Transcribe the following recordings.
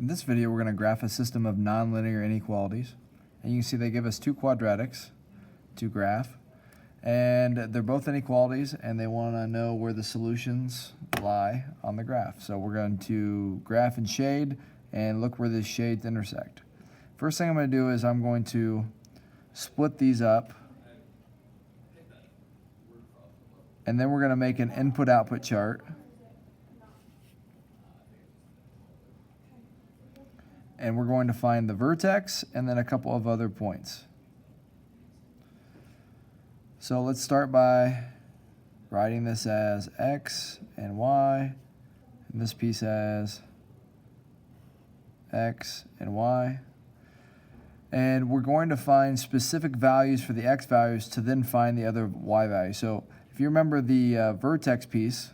In this video, we're going to graph a system of nonlinear inequalities. And you can see they give us two quadratics to graph. And they're both inequalities, and they want to know where the solutions lie on the graph. So we're going to graph and shade and look where the shades intersect. First thing I'm going to do is I'm going to split these up. And then we're going to make an input-output chart. And we're going to find the vertex and then a couple of other points. So let's start by writing this as x and y, and this piece as x and y. And we're going to find specific values for the x values to then find the other y values. So if you remember the vertex piece,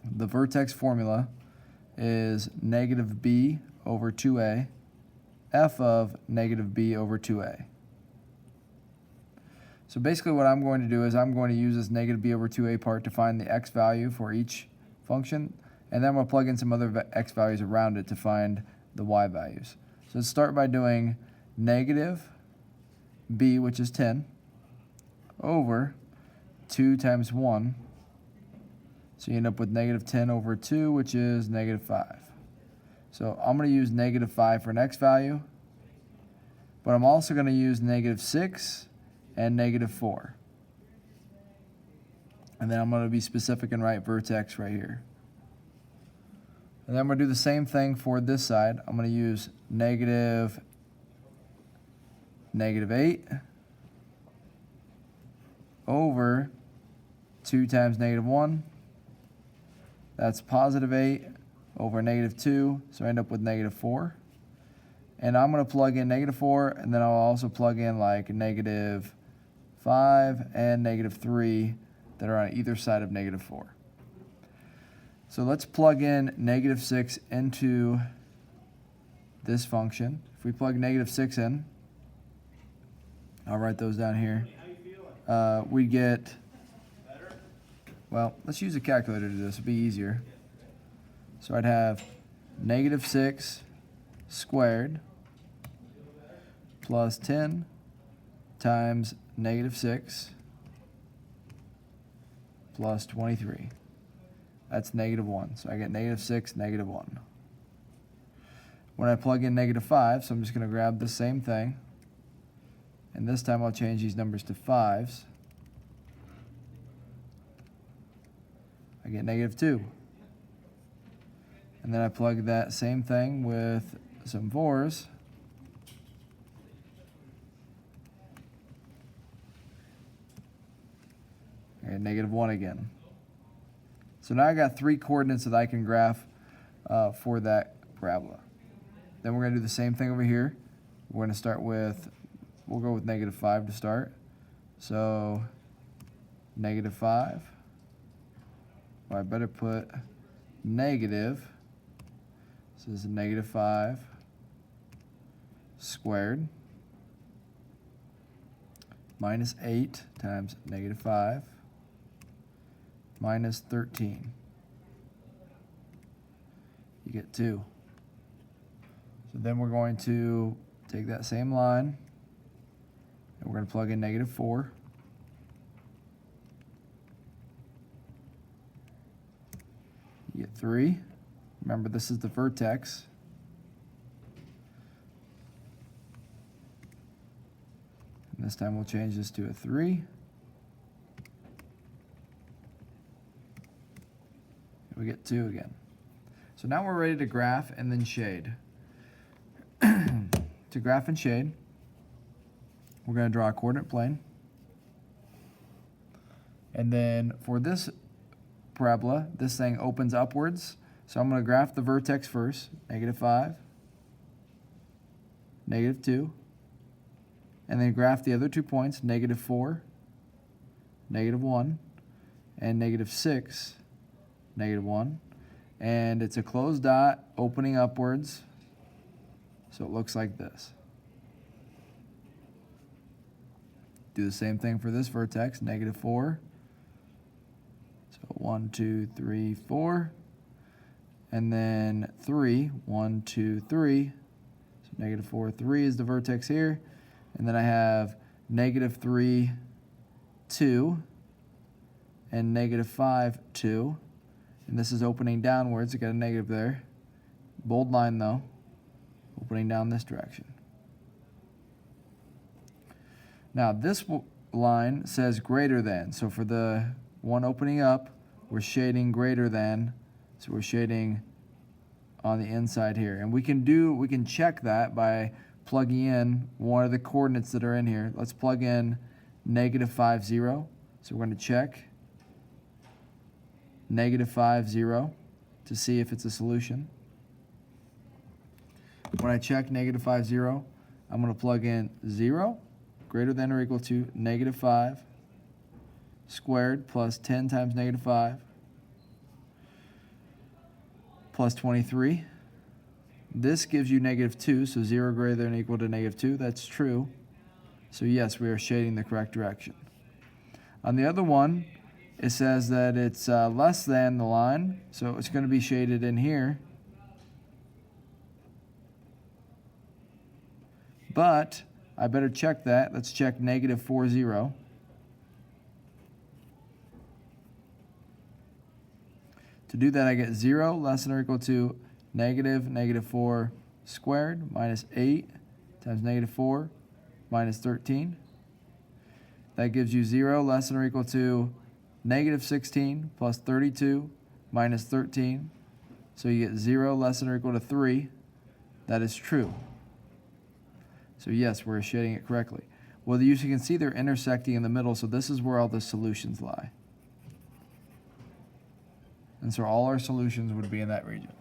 the vertex formula is negative b over 2a, f of negative b over 2a. So basically what I'm going to do is I'm going to use this negative b over 2a part to find the x value for each function, and then I'm going to plug in some other x values around it to find the y values. So let's start by doing negative b, which is 10, over 2 times 1. So you end up with negative 10 over 2, which is negative 5. So I'm going to use negative 5 for an x value, but I'm also going to use negative 6 and negative 4. And then I'm going to be specific and write vertex right here. And then I'm going to do the same thing for this side. I'm going to use negative 8 over 2 times negative 1. That's positive 8 over negative 2, so I end up with negative 4. And I'm going to plug in negative 4, and then I'll also plug in like negative 5 and negative 3 that are on either side of negative 4. So let's plug in negative 6 into this function. If we plug negative 6 in, I'll write those down here. We get, well, let's use a calculator to do this. It'll be easier. So I'd have negative 6 squared plus 10 times negative 6 plus 23. That's negative 1. So I get negative 6, negative 1. When I plug in negative 5, so I'm just going to grab the same thing, and this time I'll change these numbers to 5s. I get negative 2. And then I plug that same thing with some 4s. I get negative 1 again. So now I got 3 coordinates that I can graph for that parabola. Then we're going to do the same thing over here. We're going to start with, we'll go with negative 5 to start. So negative 5. Well, I better put negative. So this is negative 5 squared minus 8 times negative 5 minus 13. You get 2. So then we're going to take that same line and we're going to plug in negative 4. You get 3. Remember, this is the vertex. And this time we'll change this to a 3. We get 2 again. So now we're ready to graph and then shade. To graph and shade, we're going to draw a coordinate plane. And then for this parabola, this thing opens upwards. So I'm going to graph the vertex first, negative 5, negative 2, and then graph the other 2 points, negative 4, negative 1, and negative 6, negative 1. And it's a closed dot opening upwards, so it looks like this. Do the same thing for this vertex, negative 4. So 1, 2, 3, 4. and then 3. 1, 2, 3. So negative 4, 3 is the vertex here. And then I have negative 3, 2, and negative 5, 2. And this is opening downwards. I got a negative there. Bold line though, opening down this direction. Now this line says greater than. So for the one opening up, we're shading greater than. So we're shading on the inside here. And we can check that by plugging in one of the coordinates that are in here. Let's plug in negative 5, 0. So we're going to check negative 5, 0 to see if it's a solution. When I check negative 5, 0, I'm going to plug in 0 greater than or equal to negative 5 squared plus 10 times negative 5 plus 23. This gives you negative 2, so 0 greater than or equal to negative 2. That's true. So yes, we are shading the correct direction. On the other one, it says that it's less than the line, so it's going to be shaded in here. But I better check that. Let's check negative 4, 0. To do that, I get 0 less than or equal to negative 4 squared minus 8 times negative 4 minus 13. That gives you 0 less than or equal to negative 16 plus 32 minus 13. So you get 0 less than or equal to 3. That is true. So yes, we're shading it correctly. Well, you can see they're intersecting in the middle, so this is where all the solutions lie. And so all our solutions would be in that region.